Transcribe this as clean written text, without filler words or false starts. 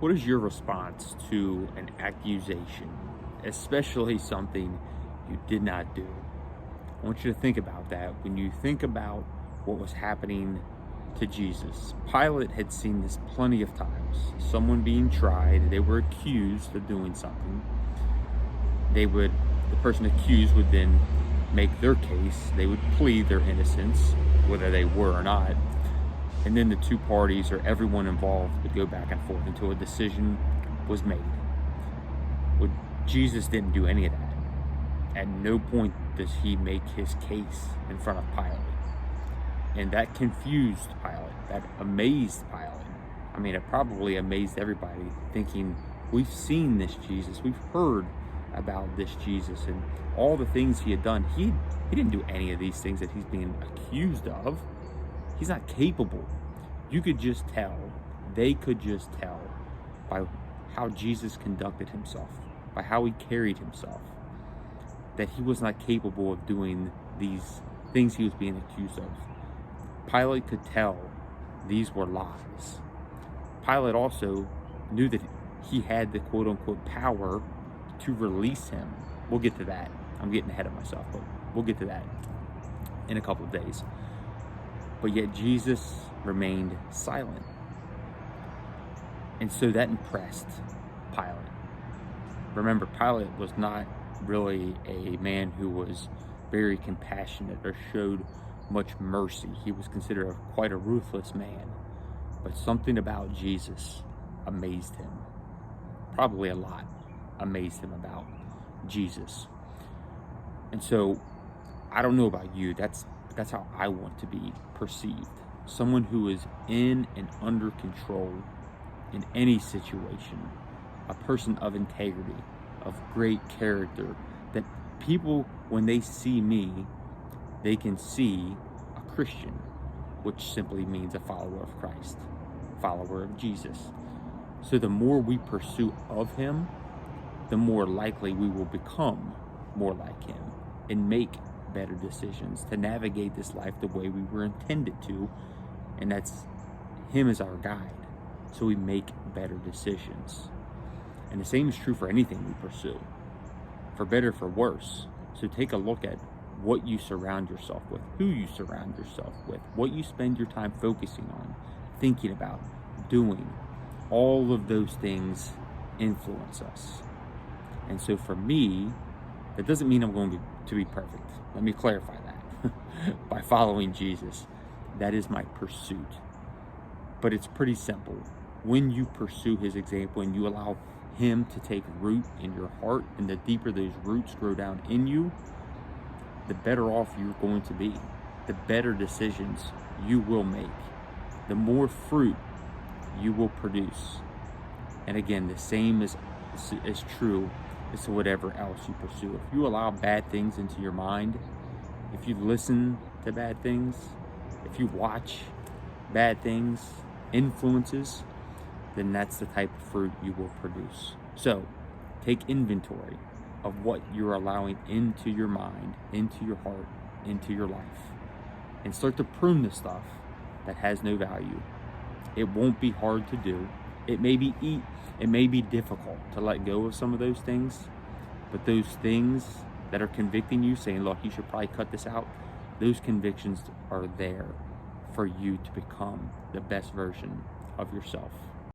What is your response to an accusation, especially something you did not do? I want you to think about that when you think about what was happening to Jesus. Pilate had seen this plenty of times. Someone being tried, they were accused of doing something. The person accused would then make their case. They would plead their innocence, whether they were or not. And then the two parties or everyone involved would go back and forth until a decision was made. Well, Jesus didn't do any of that. At no point does he make his case in front of Pilate. And that confused Pilate. That amazed Pilate. I mean, it probably amazed everybody, thinking, we've seen this Jesus. We've heard about this Jesus and all the things he had done. He didn't do any of these things that he's being accused of. He's not capable. You could just tell, they could just tell by how Jesus conducted himself, by how he carried himself, that he was not capable of doing these things he was being accused of. Pilate could tell these were lies. Pilate also knew that he had the quote-unquote power to release him. We'll get to that. I'm getting ahead of myself, but we'll get to that in a couple of days. But yet Jesus remained silent. And so that impressed Pilate. Remember, Pilate was not really a man who was very compassionate or showed much mercy. He was considered quite a ruthless man. But something about Jesus amazed him. Probably a lot amazed him about Jesus. And so, I don't know about you, that's how I want to be perceived. Someone who is in and under control in any situation. A person of integrity, of great character, that people, when they see me, they can see a Christian, which simply means a follower of Christ, follower of Jesus. So the more we pursue of him, the more likely we will become more like him and make better decisions to navigate this life the way we were intended to, and that's him as our guide. So we make better decisions. And the same is true for anything we pursue, for better, for worse. So take a look at what you surround yourself with, who you surround yourself with, what you spend your time focusing on, thinking about, doing. All of those things influence us. And so for me, that doesn't mean I'm going to be perfect. Let me clarify that. By following Jesus, that is my pursuit. But it's pretty simple. When you pursue his example and you allow him to take root in your heart, and the deeper those roots grow down in you, the better off you're going to be. The better decisions you will make. The more fruit you will produce. And again, the same is true as to whatever else you pursue. If you allow bad things into your mind, if you listen to bad things, if you watch bad things, influences, then that's the type of fruit you will produce. So, take inventory of what you're allowing into your mind, into your heart, into your life, and start to prune the stuff that has no value. It won't be hard to do. It may be difficult to let go of some of those things, but those things that are convicting you, saying, look, you should probably cut this out, those convictions are there for you to become the best version of yourself.